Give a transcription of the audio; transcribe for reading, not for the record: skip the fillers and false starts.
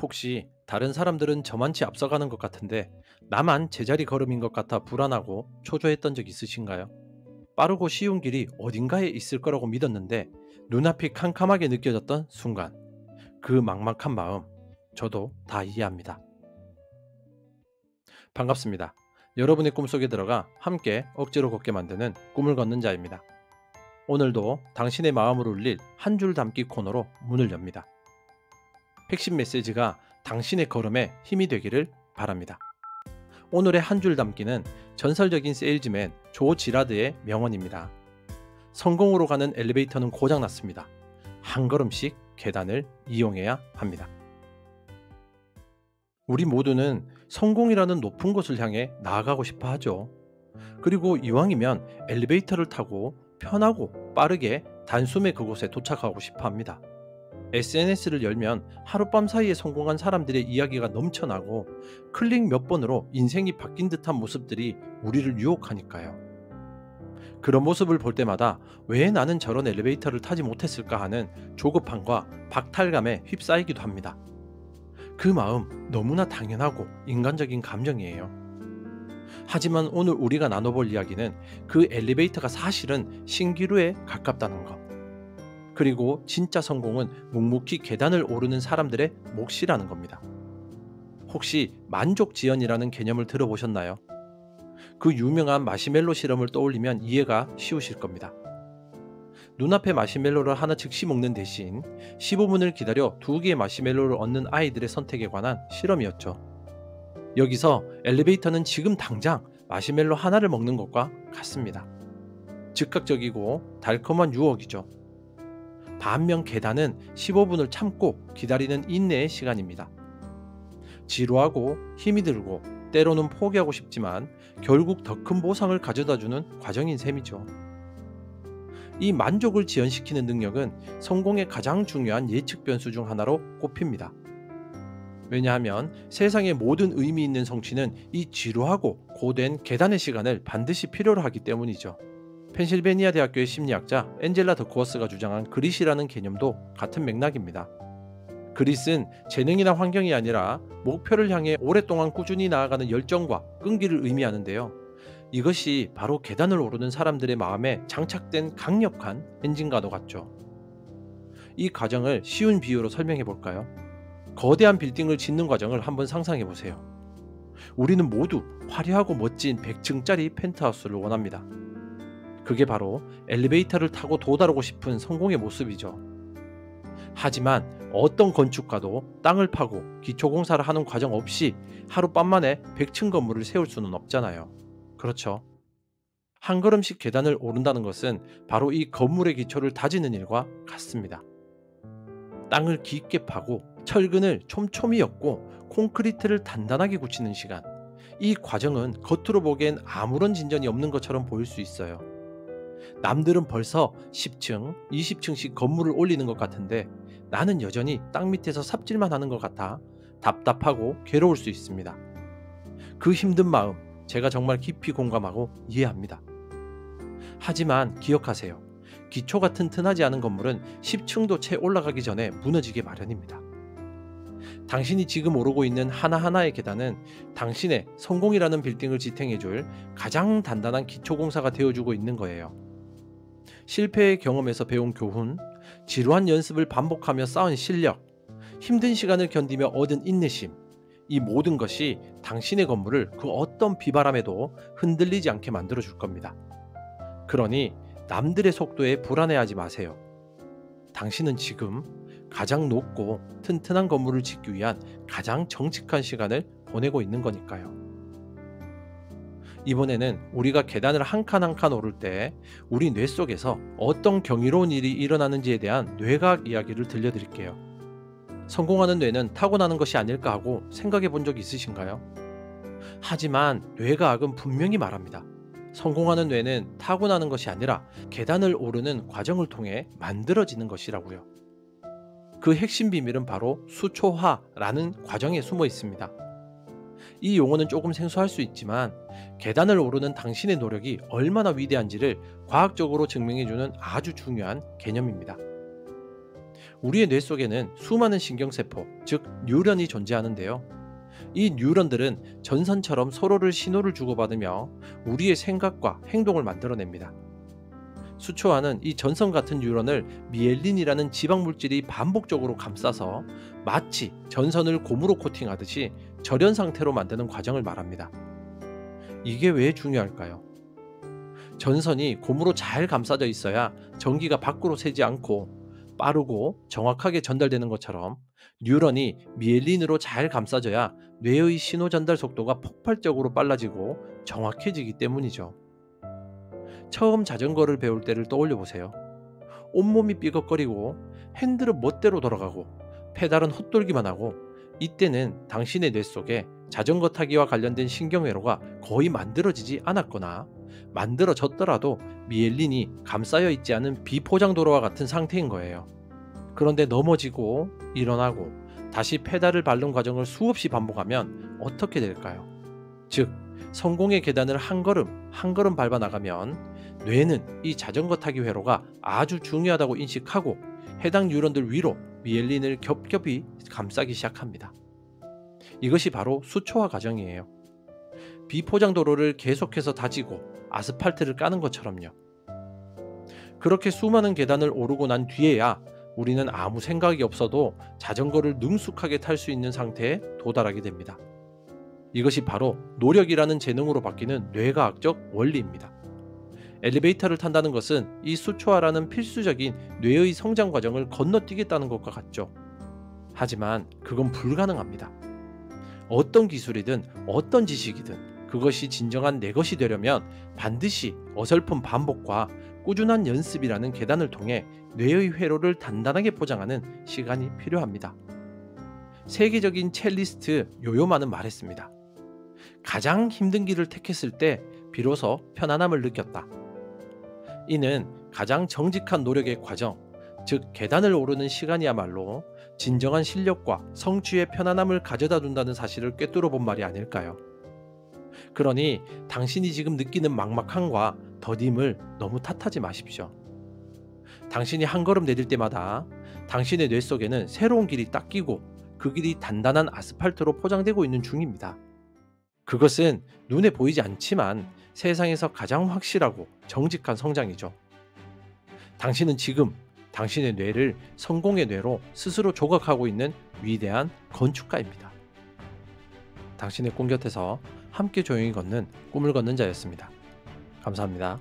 혹시 다른 사람들은 저만치 앞서가는 것 같은데 나만 제자리 걸음인 것 같아 불안하고 초조했던 적 있으신가요? 빠르고 쉬운 길이 어딘가에 있을 거라고 믿었는데 눈앞이 캄캄하게 느껴졌던 순간, 그 막막한 마음 저도 다 이해합니다. 반갑습니다. 여러분의 꿈속에 들어가 함께 억지로 걷게 만드는 꿈을 걷는 자입니다. 오늘도 당신의 마음을 울릴 한 줄 담기 코너로 문을 엽니다. 핵심 메시지가 당신의 걸음에 힘이 되기를 바랍니다. 오늘의 한 줄 담기는 전설적인 세일즈맨 조 지라드의 명언입니다. 성공으로 가는 엘리베이터는 고장났습니다. 한 걸음씩 계단을 이용해야 합니다. 우리 모두는 성공이라는 높은 곳을 향해 나아가고 싶어 하죠. 그리고 이왕이면 엘리베이터를 타고 편하고 빠르게 단숨에 그곳에 도착하고 싶어 합니다. SNS를 열면 하룻밤 사이에 성공한 사람들의 이야기가 넘쳐나고 클릭 몇 번으로 인생이 바뀐 듯한 모습들이 우리를 유혹하니까요. 그런 모습을 볼 때마다 왜 나는 저런 엘리베이터를 타지 못했을까 하는 조급함과 박탈감에 휩싸이기도 합니다. 그 마음 너무나 당연하고 인간적인 감정이에요. 하지만 오늘 우리가 나눠볼 이야기는 그 엘리베이터가 사실은 신기루에 가깝다는 것. 그리고 진짜 성공은 묵묵히 계단을 오르는 사람들의 몫이라는 겁니다. 혹시 만족지연이라는 개념을 들어보셨나요? 그 유명한 마시멜로 실험을 떠올리면 이해가 쉬우실 겁니다. 눈앞에 마시멜로를 하나 즉시 먹는 대신 15분을 기다려 2개의 마시멜로를 얻는 아이들의 선택에 관한 실험이었죠. 여기서 엘리베이터는 지금 당장 마시멜로 하나를 먹는 것과 같습니다. 즉각적이고 달콤한 유혹이죠. 반면 계단은 15분을 참고 기다리는 인내의 시간입니다. 지루하고 힘이 들고 때로는 포기하고 싶지만 결국 더 큰 보상을 가져다주는 과정인 셈이죠. 이 만족을 지연시키는 능력은 성공의 가장 중요한 예측 변수 중 하나로 꼽힙니다. 왜냐하면 세상의 모든 의미 있는 성취는 이 지루하고 고된 계단의 시간을 반드시 필요로 하기 때문이죠. 펜실베니아 대학교의 심리학자 엔젤라 더쿠어스가 주장한 그릿이라는 개념도 같은 맥락입니다. 그릿은 재능이나 환경이 아니라 목표를 향해 오랫동안 꾸준히 나아가는 열정과 끈기를 의미하는데요. 이것이 바로 계단을 오르는 사람들의 마음에 장착된 강력한 엔진과도 같죠. 이 과정을 쉬운 비유로 설명해 볼까요? 거대한 빌딩을 짓는 과정을 한번 상상해 보세요. 우리는 모두 화려하고 멋진 100층짜리 펜트하우스를 원합니다. 그게 바로 엘리베이터를 타고 도달하고 싶은 성공의 모습이죠. 하지만 어떤 건축가도 땅을 파고 기초공사를 하는 과정 없이 하룻밤 만에 100층 건물을 세울 수는 없잖아요. 그렇죠. 한 걸음씩 계단을 오른다는 것은 바로 이 건물의 기초를 다지는 일과 같습니다. 땅을 깊게 파고 철근을 촘촘히 엮고 콘크리트를 단단하게 굳히는 시간. 이 과정은 겉으로 보기엔 아무런 진전이 없는 것처럼 보일 수 있어요. 남들은 벌써 10층, 20층씩 건물을 올리는 것 같은데 나는 여전히 땅 밑에서 삽질만 하는 것 같아 답답하고 괴로울 수 있습니다. 그 힘든 마음 제가 정말 깊이 공감하고 이해합니다. 하지만 기억하세요. 기초가 튼튼하지 않은 건물은 10층도 채 올라가기 전에 무너지기 마련입니다. 당신이 지금 오르고 있는 하나하나의 계단은 당신의 성공이라는 빌딩을 지탱해줄 가장 단단한 기초공사가 되어주고 있는 거예요. 실패의 경험에서 배운 교훈, 지루한 연습을 반복하며 쌓은 실력, 힘든 시간을 견디며 얻은 인내심, 이 모든 것이 당신의 건물을 그 어떤 비바람에도 흔들리지 않게 만들어줄 겁니다. 그러니 남들의 속도에 불안해하지 마세요. 당신은 지금 가장 높고 튼튼한 건물을 짓기 위한 가장 정직한 시간을 보내고 있는 거니까요. 이번에는 우리가 계단을 한 칸 한 칸 오를 때 우리 뇌 속에서 어떤 경이로운 일이 일어나는지에 대한 뇌과학 이야기를 들려드릴게요. 성공하는 뇌는 타고나는 것이 아닐까 하고 생각해 본 적 있으신가요? 하지만 뇌과학은 분명히 말합니다. 성공하는 뇌는 타고나는 것이 아니라 계단을 오르는 과정을 통해 만들어지는 것이라고요. 그 핵심 비밀은 바로 수초화라는 과정에 숨어 있습니다. 이 용어는 조금 생소할 수 있지만 계단을 오르는 당신의 노력이 얼마나 위대한지를 과학적으로 증명해주는 아주 중요한 개념입니다. 우리의 뇌 속에는 수많은 신경세포, 즉 뉴런이 존재하는데요. 이 뉴런들은 전선처럼 서로를 신호를 주고받으며 우리의 생각과 행동을 만들어냅니다. 수초화는 이 전선 같은 뉴런을 미엘린이라는 지방물질이 반복적으로 감싸서 마치 전선을 고무로 코팅하듯이 절연 상태로 만드는 과정을 말합니다. 이게 왜 중요할까요? 전선이 고무로 잘 감싸져 있어야 전기가 밖으로 새지 않고 빠르고 정확하게 전달되는 것처럼, 뉴런이 미엘린으로 잘 감싸져야 뇌의 신호 전달 속도가 폭발적으로 빨라지고 정확해지기 때문이죠. 처음 자전거를 배울 때를 떠올려 보세요. 온몸이 삐걱거리고 핸들은 멋대로 돌아가고 페달은 헛돌기만 하고, 이때는 당신의 뇌 속에 자전거 타기와 관련된 신경회로가 거의 만들어지지 않았거나 만들어졌더라도 미엘린이 감싸여 있지 않은 비포장도로와 같은 상태인 거예요. 그런데 넘어지고 일어나고 다시 페달을 밟는 과정을 수없이 반복하면 어떻게 될까요? 즉, 성공의 계단을 한 걸음 한 걸음 밟아 나가면 뇌는 이 자전거 타기 회로가 아주 중요하다고 인식하고 해당 뉴런들 위로 미엘린을 겹겹이 감싸기 시작합니다. 이것이 바로 수초화 과정이에요. 비포장 도로를 계속해서 다지고 아스팔트를 까는 것처럼요. 그렇게 수많은 계단을 오르고 난 뒤에야 우리는 아무 생각이 없어도 자전거를 능숙하게 탈 수 있는 상태에 도달하게 됩니다. 이것이 바로 노력이라는 재능으로 바뀌는 뇌과학적 원리입니다. 엘리베이터를 탄다는 것은 이 수초화라는 필수적인 뇌의 성장 과정을 건너뛰겠다는 것과 같죠. 하지만 그건 불가능합니다. 어떤 기술이든 어떤 지식이든 그것이 진정한 내 것이 되려면 반드시 어설픈 반복과 꾸준한 연습이라는 계단을 통해 뇌의 회로를 단단하게 포장하는 시간이 필요합니다. 세계적인 첼리스트 요요마는 말했습니다. 가장 힘든 길을 택했을 때 비로소 편안함을 느꼈다. 이는 가장 정직한 노력의 과정, 즉 계단을 오르는 시간이야말로 진정한 실력과 성취의 편안함을 가져다 준다는 사실을 꿰뚫어 본 말이 아닐까요? 그러니 당신이 지금 느끼는 막막함과 더딤을 너무 탓하지 마십시오. 당신이 한 걸음 내딜 때마다 당신의 뇌 속에는 새로운 길이 딱 끼고 그 길이 단단한 아스팔트로 포장되고 있는 중입니다. 그것은 눈에 보이지 않지만 세상에서 가장 확실하고 정직한 성장이죠. 당신은 지금 당신의 뇌를 성공의 뇌로 스스로 조각하고 있는 위대한 건축가입니다. 당신의 꿈 곁에서 함께 조용히 걷는 꿈을 걷는 자였습니다. 감사합니다.